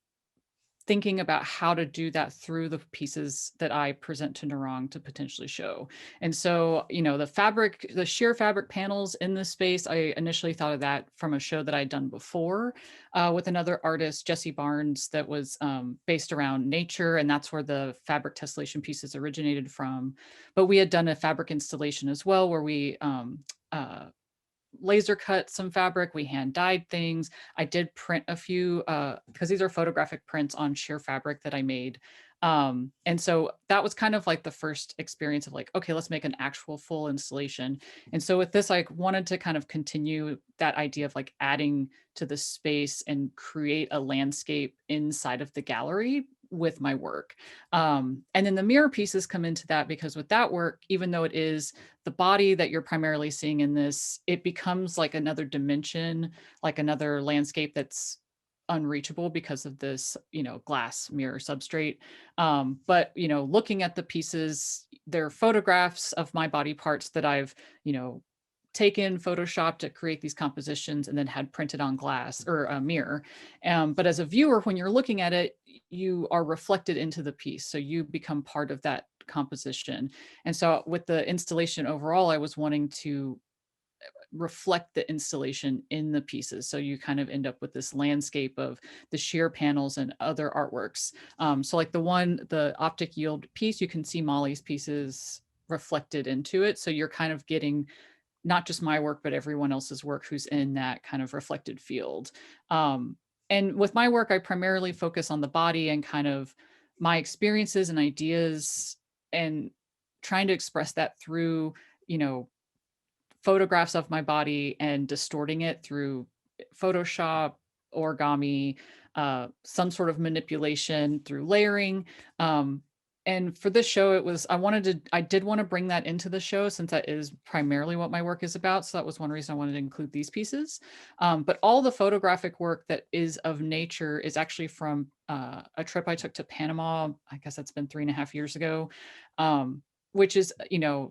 thinking about how to do that through the pieces that I present to Narong to potentially show. And so, you know, the sheer fabric panels in this space, I initially thought of that from a show that I'd done before with another artist, Jesse Barnes, that was based around nature. And that's where the fabric tessellation pieces originated from. But we had done a fabric installation as well, where we laser cut some fabric, we hand dyed things. I did print a few because these are photographic prints on sheer fabric that I made. And so that was kind of like the first experience of like, okay, let's make an actual full installation. And so with this, I wanted to kind of continue that idea of like adding to the space and create a landscape inside of the gallery with my work. And then the mirror pieces come into that because with that work, even though it is the body that you're primarily seeing in this, it becomes like another dimension, like another landscape that's unreachable because of this, you know, glass mirror substrate. But, you know, looking at the pieces, they're photographs of my body parts that I've, you know, taken Photoshop to create these compositions and then had printed on glass or a mirror. But as a viewer, when you're looking at it, you are reflected into the piece. So you become part of that composition. And so with the installation overall, I was wanting to reflect the installation in the pieces. So you kind of end up with this landscape of the sheer panels and other artworks. So like the optic yield piece, you can see Molly's pieces reflected into it. So you're kind of getting not just my work, but everyone else's work who's in that kind of reflected field. And with my work, I primarily focus on the body and kind of my experiences and ideas and trying to express that through, photographs of my body and distorting it through Photoshop, origami, some sort of manipulation through layering. And for this show, I did want to bring that into the show since that is primarily what my work is about. So that was one reason I wanted to include these pieces. But all the photographic work that is of nature is actually from a trip I took to Panama. I guess that's been 3.5 years ago. Which is,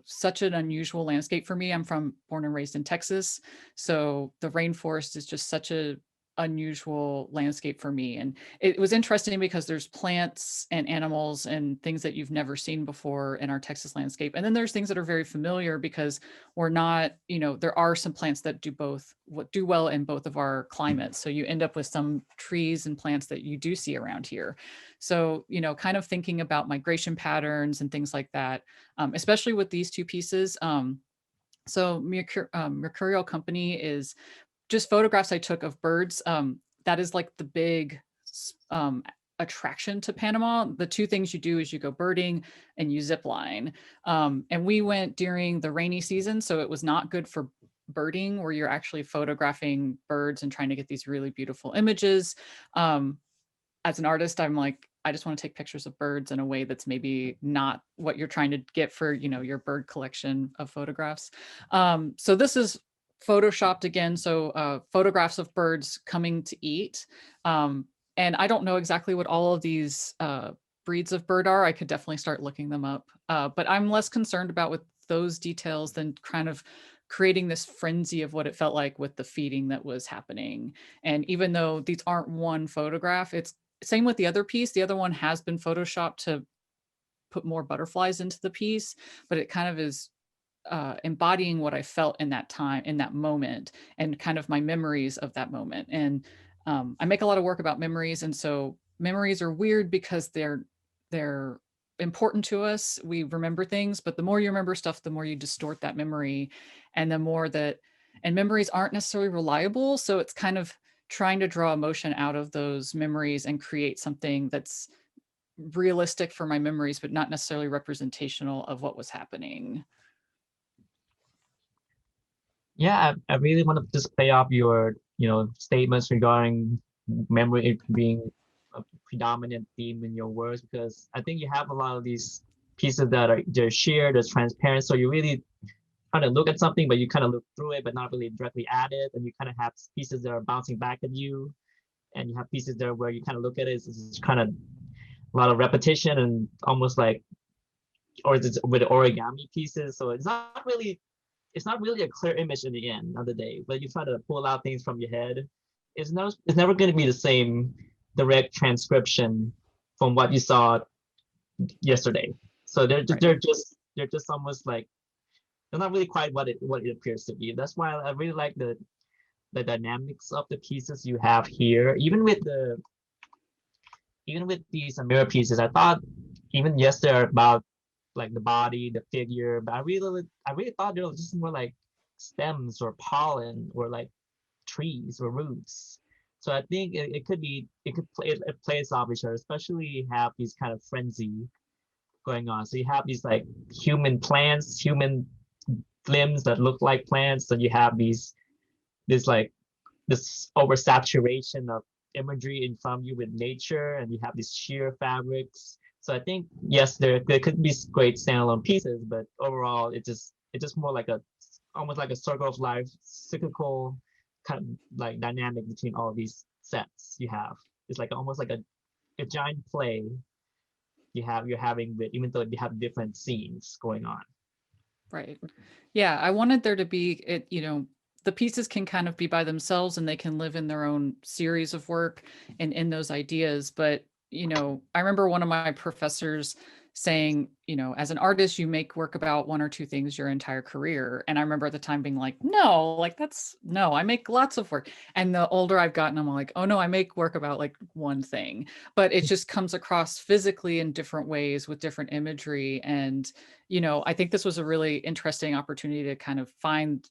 such an unusual landscape for me. I'm born and raised in Texas. So the rainforest is just such a unusual landscape for me. And it was interesting because there's plants and animals and things that you've never seen before in our Texas landscape. And then there's things that are very familiar because we're not, there are some plants that do well in both of our climates. So you end up with some trees and plants that you do see around here. So, kind of thinking about migration patterns and things like that, especially with these two pieces. So Mercurial Company is just photographs I took of birds. That is like the big attraction to Panama. The two things you do is you go birding and you zip line. And we went during the rainy season, so it was not good for birding where you're actually photographing birds and trying to get these really beautiful images. As an artist, I'm like, I just want to take pictures of birds in a way that's maybe not what you're trying to get for, your bird collection of photographs. So this is photoshopped again. So photographs of birds coming to eat. And I don't know exactly what all of these breeds of bird are. I could definitely start looking them up. But I'm less concerned about with those details than kind of creating this frenzy of what it felt like with the feeding that was happening. And even though these aren't one photograph, it's same with the other piece. The other one has been photoshopped to put more butterflies into the piece, but it kind of is embodying what I felt in that time, in that moment, and kind of my memories of that moment. And I make a lot of work about memories. And so memories are weird because they're important to us. We remember things, but the more you remember stuff, the more you distort that memory. And and memories aren't necessarily reliable. So it's kind of trying to draw emotion out of those memories and create something that's realistic for my memories, but not necessarily representational of what was happening. Yeah, I really want to just play off your, statements regarding memory being a predominant theme in your works, because I think you have a lot of these pieces they're shared, they're transparent. So you really kind of look at something, but you kind of look through it, but not really directly at it. And you kind of have pieces that are bouncing back at you. And you have pieces there where you kind of look at it, it's kind of a lot of repetition and almost like, or it's with origami pieces. So it's not really a clear image in the end of the day, but you try to pull out things from your head. It's never going to be the same direct transcription from what you saw yesterday. So they're just almost like, they're not really quite what it appears to be. That's why I really like the dynamics of the pieces you have here. Even with these mirror pieces, I thought even yes, they're about like the body, the figure, but I really thought they were just more like stems or pollen or like trees or roots. So I think it plays off each other, especially have these kind of frenzy going on. So you have these like human plants, human limbs that look like plants, and you have this oversaturation of imagery in front of you with nature, and you have these sheer fabrics. So I think yes, there could be great standalone pieces, but overall it's just more like almost like a circle of life, cyclical kind of like dynamic between all of these sets you have. It's like almost like a giant play you're having with, even though you have different scenes going on. Right. Yeah, I wanted there to be the pieces can kind of be by themselves and they can live in their own series of work and in those ideas. But, I remember one of my professors saying, you know, as an artist, you make work about one or two things your entire career. And I remember at the time being like, no, like no, I make lots of work. And the older I've gotten, I'm like, oh no, I make work about like one thing, but it just comes across physically in different ways with different imagery. And, you know, I think this was a really interesting opportunity to kind of find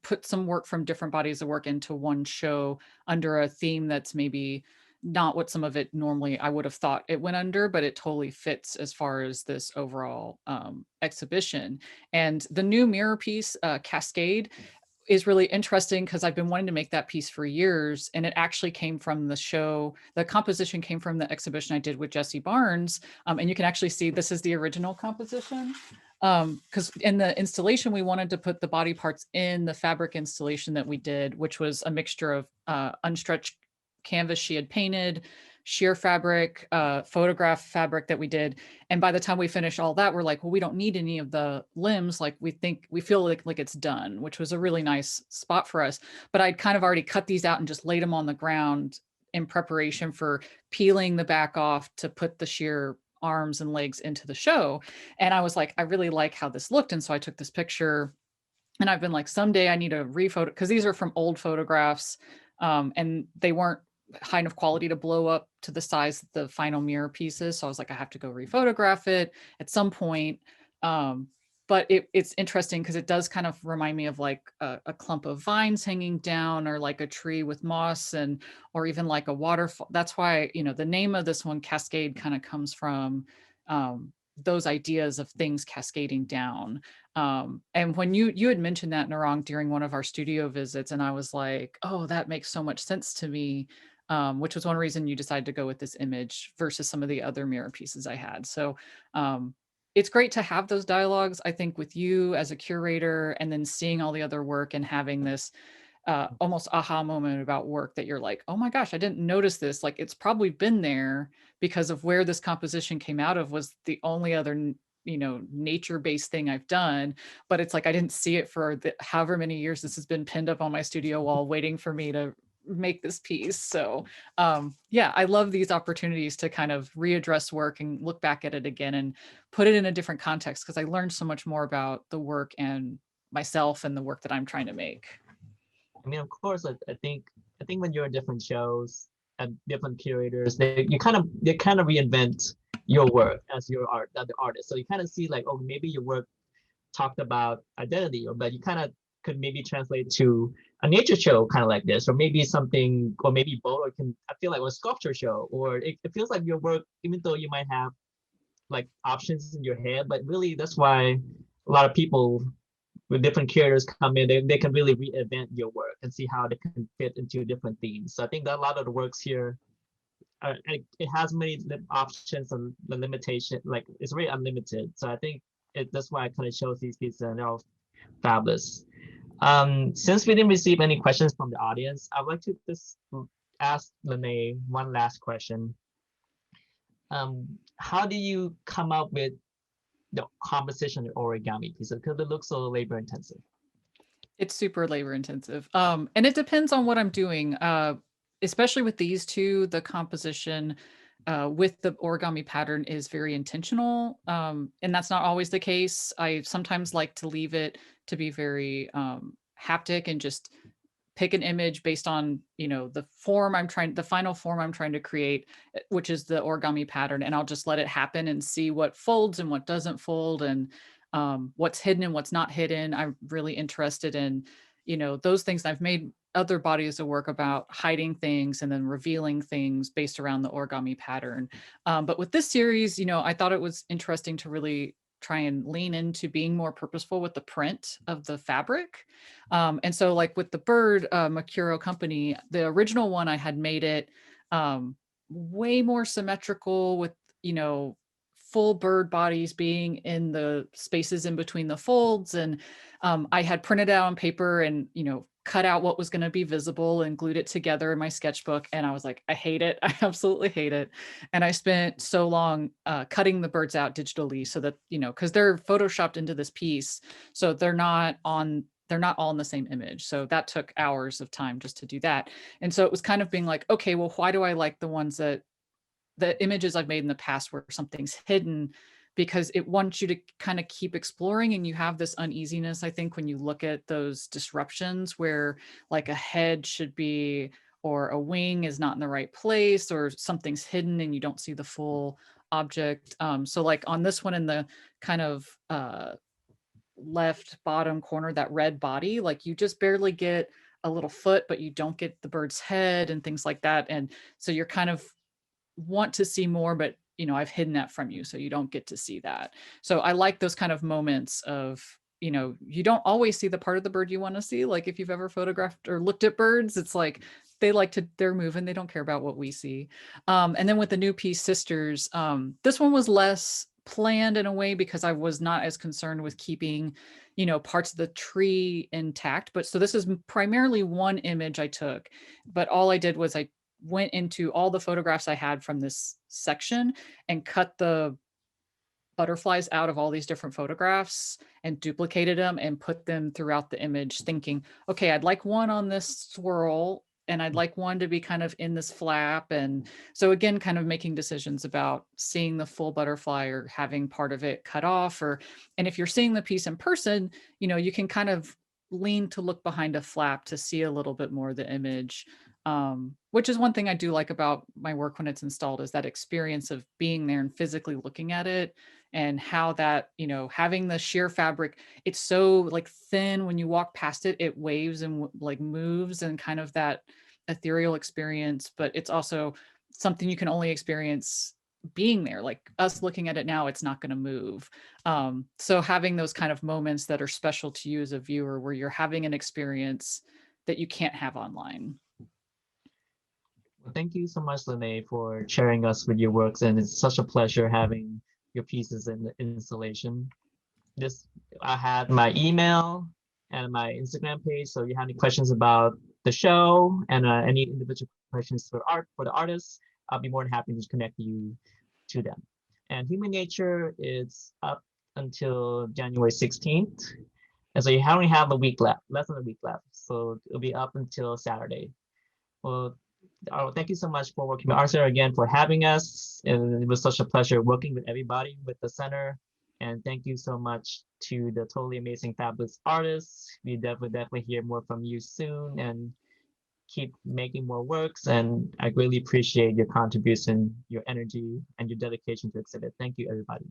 put some work from different bodies of work into one show under a theme that's maybe not what some of it normally I would have thought it went under, but it totally fits as far as this overall exhibition. And the new mirror piece, Cascade, is really interesting because I've been wanting to make that piece for years, and it actually came from the show. The composition came from the exhibition I did with Jesse Barnes, and you can actually see this is the original composition. Because in the installation, we wanted to put the body parts in the fabric installation that we did, which was a mixture of unstretched canvas she had painted, sheer fabric, photograph fabric that we did. And by the time we finished all that, we're like, well, we don't need any of the limbs. Like we feel like it's done, which was a really nice spot for us. But I'd kind of already cut these out and just laid them on the ground in preparation for peeling the back off to put the sheer arms and legs into the show. And I was like, I really like how this looked. And so I took this picture, and I've been like, someday I need to rephoto, because these are from old photographs, and they weren't high enough quality to blow up to the size of the final mirror pieces. So I was like, I have to go rephotograph it at some point. But it's interesting because it does kind of remind me of like a clump of vines hanging down, or like a tree with moss, or even like a waterfall. That's why, you know, the name of this one, Cascade, kind of comes from those ideas of things cascading down. And when you had mentioned that, Narong, during one of our studio visits, and I was like, oh, that makes so much sense to me, which was one reason you decided to go with this image versus some of the other mirror pieces I had. So it's great to have those dialogues, I think, with you as a curator, and then seeing all the other work and having this almost aha moment about work that you're like, oh my gosh, I didn't notice this. Like, it's probably been there because of where this composition came out of was the only other, you know, nature-based thing I've done. But it's like, I didn't see it for however many years this has been pinned up on my studio wall waiting for me to make this piece. So yeah, I love these opportunities to kind of readdress work and look back at it again and put it in a different context, because I learned so much more about the work and myself and the work that I'm trying to make. I mean, of course, I think when you're in different shows and different curators, they kind of reinvent your work as the artist. So you kind of see like, oh, maybe your work talked about identity, but you kind of could maybe translate to a nature show kind of like this, or maybe something, or maybe both, or I feel like a sculpture show, or it feels like your work, even though you might have like options in your head, but really that's why a lot of people with different curators come in, they can really reinvent your work and see how they can fit into different themes. So I think that a lot of the works here, it has many options and the limitation, like it's very unlimited. So I think that's why I kind of chose these pieces, and they're all fabulous. Since we didn't receive any questions from the audience, I'd like to just ask Lynné one last question. How do you come up with the composition of origami pieces? Because it looks so labor intensive. It's super labor intensive. And it depends on what I'm doing. Especially with these two, the composition with the origami pattern is very intentional. And that's not always the case. I sometimes like to leave it to be very haptic and just pick an image based on, you know, the final form I'm trying to create, which is the origami pattern. And I'll just let it happen and see what folds and what doesn't fold, and what's hidden and what's not hidden. I'm really interested in, you know, those things. I've made other bodies of work about hiding things and then revealing things based around the origami pattern. But with this series, you know, I thought it was interesting to really try and lean into being more purposeful with the print of the fabric. And so like with the bird, Makuro Company, the original one, I had made it way more symmetrical with, you know, full bird bodies being in the spaces in between the folds. And I had printed out on paper and, you know, cut out what was going to be visible and glued it together in my sketchbook. And I was like, I hate it. I absolutely hate it. And I spent so long cutting the birds out digitally so that, you know, because they're photoshopped into this piece. So they're not all in the same image. So that took hours of time just to do that. And so it was kind of being like, okay, well, why do I like the ones that the images I've made in the past where something's hidden, because it wants you to kind of keep exploring, and you have this uneasiness, I think, when you look at those disruptions where like a head should be, or a wing is not in the right place, or something's hidden and you don't see the full object. So like on this one in the kind of left bottom corner, that red body, like you just barely get a little foot, but you don't get the bird's head and things like that. And so you're kind of want to see more, but you know, I've hidden that from you, so you don't get to see that. So I like those kind of moments of, you know, you don't always see the part of the bird you want to see. Like if you've ever photographed or looked at birds, it's like they're moving, they don't care about what we see. And then with the new piece, Sisters, this one was less planned in a way because I was not as concerned with keeping, you know, parts of the tree intact. But so this is primarily one image I took, but all I did was I went into all the photographs I had from this section and cut the butterflies out of all these different photographs and duplicated them and put them throughout the image, thinking, okay, I'd like one on this swirl and I'd like one to be kind of in this flap. And so again, kind of making decisions about seeing the full butterfly or having part of it cut off, and if you're seeing the piece in person, you know, you can kind of lean to look behind a flap to see a little bit more of the image. Which is one thing I do like about my work when it's installed, is that experience of being there and physically looking at it, and how that, you know, having the sheer fabric, it's so like thin, when you walk past it, it waves and like moves, and kind of that ethereal experience, but it's also something you can only experience being there. Like us looking at it now, it's not going to move. So having those kind of moments that are special to you as a viewer, where you're having an experience that you can't have online. Well, thank you so much, Lynné, for sharing us with your works, and it's such a pleasure having your pieces in the installation. I had my email and my Instagram page, so if you have any questions about the show and any individual questions for the artists, I'll be more than happy to connect you to them. And Human Nature is up until January 16th. And so you only have a week left, less than a week left. So it'll be up until Saturday. Well, thank you so much for working with Arthur again for having us. And it was such a pleasure working with everybody with the center. And thank you so much to the totally amazing, fabulous artists. We definitely hear more from you soon, and keep making more works. And I greatly appreciate your contribution, your energy, and your dedication to exhibit. Thank you, everybody.